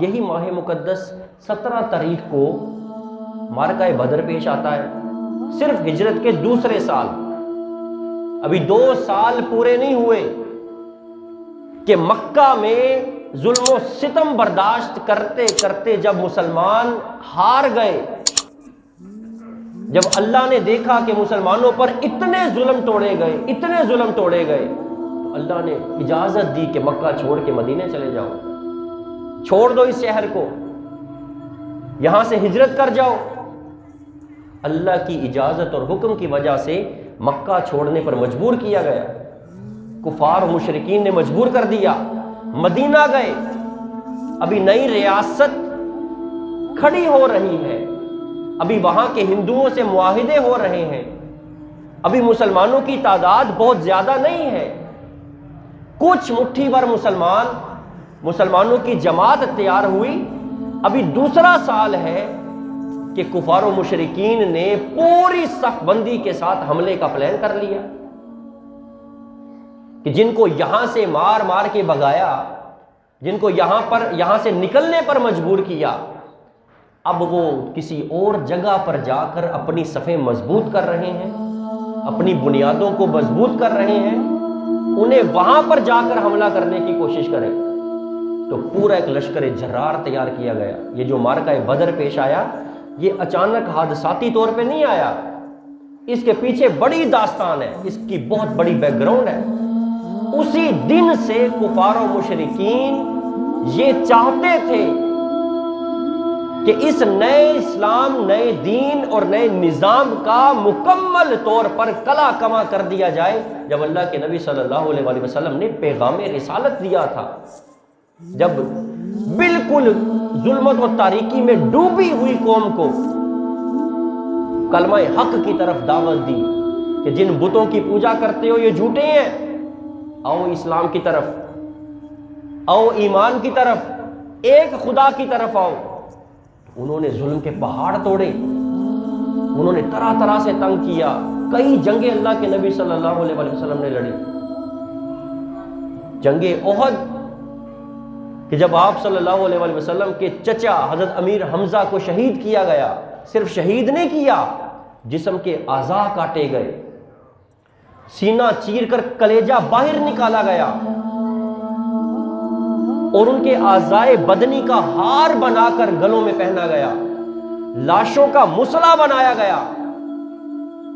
یہی ماہ مقدس 17 تاریخ کو معرکہ بدر پیش آتا ہے، صرف ہجرت کے دوسرے سال۔ ابھی 2 سال پورے نہیں ہوئے کہ مکہ میں ظلم و ستم برداشت کرتے کرتے جب مسلمان ہار گئے، جب اللہ نے دیکھا کہ مسلمانوں پر اتنے ظلم توڑے گئے، تو اللہ نے اجازت دی کہ مکہ چھوڑ کے مدینے چلے جاؤ، چھوڑ دو اس شہر کو، یہاں سے ہجرت کر جاؤ۔ اللہ کی اجازت اور حکم کی وجہ سے مکہ چھوڑنے پر مجبور کیا گیا، کفار و مشرکین نے مجبور کر دیا، مدینہ گئے۔ ابھی نئی ریاست کھڑی ہو رہی ہے، ابھی وہاں کے ہندوؤں سے معاہدے ہو رہے ہیں، ابھی مسلمانوں کی تعداد بہت زیادہ نہیں ہے، کچھ مٹھی بھر مسلمانوں کی جماعت تیار ہوئی۔ ابھی دوسرا سال ہے کہ کفار و مشرکین نے پوری صف بندی کے ساتھ حملے کا پلان کر لیا، کہ جن کو یہاں سے مار مار کے بھگایا، جن کو یہاں سے نکلنے پر مجبور کیا، اب وہ کسی اور جگہ پر جا کر اپنی صفیں مضبوط کر رہے ہیں، اپنی بنیادوں کو مضبوط کر رہے ہیں، انہیں وہاں پر جا کر حملہ کرنے کی کوشش کریں۔ تو پورا ایک لشکر جرار تیار کیا گیا۔ یہ جو معرکہ بدر پیش آیا، یہ اچانک حادثاتی طور پہ نہیں آیا، اس کے پیچھے بڑی داستان ہے، اس کی بہت بڑی بیک گراؤنڈ ہے۔ اسی دن سے کفار و مشرکین یہ چاہتے تھے کہ اس نئے اسلام، نئے دین اور نئے نظام کا مکمل طور پر کلا کما کر دیا جائے۔ جب اللہ کے نبی صلی اللہ علیہ وسلم نے پیغام رسالت دیا تھا، جب بالکل ظلمت و تاریکی میں ڈوبی ہوئی قوم کو کلمہ حق کی طرف دعوت دی کہ جن بتوں کی پوجا کرتے ہو یہ جھوٹے ہیں، آؤ اسلام کی طرف، آؤ ایمان کی طرف، ایک خدا کی طرف آؤ۔ انہوں نے ظلم کے پہاڑ توڑے، انہوں نے طرح طرح سے تنگ کیا، کئی جنگیں اللہ کے نبی صلی اللہ علیہ وسلم نے لڑی۔ جنگ احد کہ جب آپ صلی اللہ علیہ وسلم کے چچا حضرت امیر حمزہ کو شہید کیا گیا، صرف شہید نہیں کیا، جسم کے اعضاء کاٹے گئے، سینہ چیر کر کلیجہ باہر نکالا گیا، اور ان کے اعضاء بدنی کا ہار بنا کر گلوں میں پہنا گیا، لاشوں کا مسلح بنایا گیا۔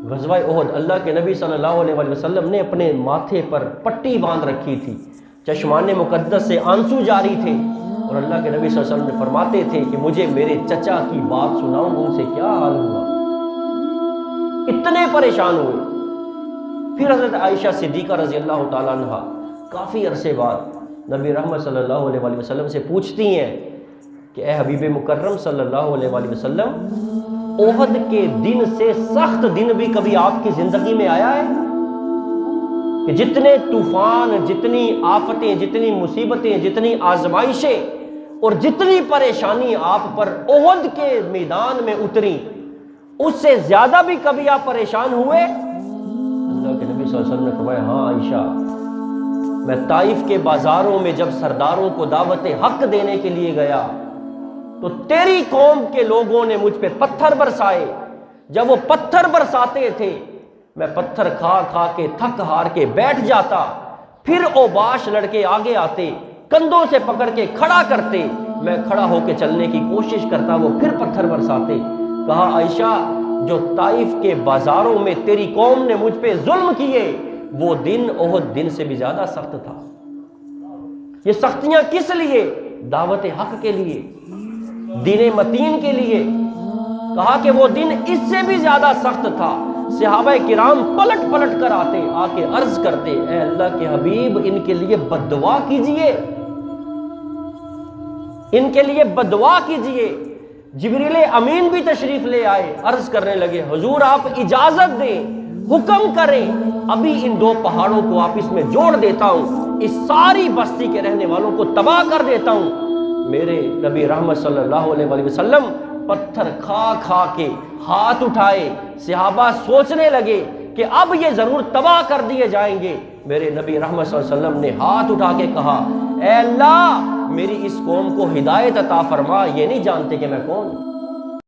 غزوہ احد اللہ کے نبی صلی اللہ علیہ وسلم نے اپنے ماتھے پر پٹی باندھ رکھی تھی، چشمان مقدس سے آنسو جاری تھے، اور اللہ کے نبی صلی اللہ علیہ وسلم نے فرماتے تھے کہ مجھے میرے چچا کی بات سناؤں، ان سے کیا حال ہوا، اتنے پریشان ہوئے۔ پھر حضرت عائشہ صدیقہ رضی اللہ تعالیٰ عنہ کافی عرصے بعد نبی رحمت صلی اللہ علیہ وسلم سے پوچھتی ہیں کہ اے حبیب مکرم صلی اللہ علیہ وسلم، احد کے دن سے سخت دن بھی کبھی آپ کی زندگی میں آیا ہے کہ جتنے طوفان، جتنی آفتیں، جتنی مصیبتیں، جتنی آزمائشیں اور جتنی پریشانی آپ پر احد کے میدان میں اتری، اس سے زیادہ بھی کبھی آپ پریشان ہوئے؟ اللہ کے نبی صلی اللہ علیہ وسلم نے فرمایا ہاں عائشہ، میں طائف کے بازاروں میں جب سرداروں کو دعوت حق دینے کے لیے گیا تو تیری قوم کے لوگوں نے مجھ پہ پتھر برسائے، جب وہ پتھر برساتے تھے میں پتھر کھا کھا کے تھک ہار کے بیٹھ جاتا، پھر اوباش لڑکے آگے آتے، کندھوں سے پکڑ کے کھڑا کرتے، میں کھڑا ہو کے چلنے کی کوشش کرتا، وہ پھر پتھر برساتے۔ کہا عائشہ، جو طائف کے بازاروں میں تیری قوم نے مجھ پہ ظلم کیے، وہ دن احد دن سے بھی زیادہ سخت تھا۔ یہ سختیاں کس لیے؟ دعوت حق کے لیے، دین متین کے لیے۔ کہا کہ وہ دن اس سے بھی زیادہ سخت تھا، صحابہ کرام پلٹ پلٹ کر آتے، آ کے عرض کرتے اے اللہ کے حبیب ان کے لیے بد دعا کیجئے، ان کے لیے بد دعا کیجئے۔ جبریل امین بھی تشریف لے آئے، عرض کرنے لگے حضور آپ اجازت دیں، حکم کریں، ابھی ان 2 پہاڑوں کو آپس میں جوڑ دیتا ہوں، اس ساری بستی کے رہنے والوں کو تباہ کر دیتا ہوں۔ میرے نبی رحمت صلی اللہ علیہ وسلم پتھر کھا کھا کے ہاتھ اٹھائے، صحابہ سوچنے لگے کہ اب یہ ضرور تباہ کر دیے جائیں گے۔ میرے نبی رحمت صلی اللہ علیہ وسلم نے ہاتھ اٹھا کے کہا اے اللہ میری اس قوم کو ہدایت عطا فرما، یہ نہیں جانتے کہ میں کون ہوں۔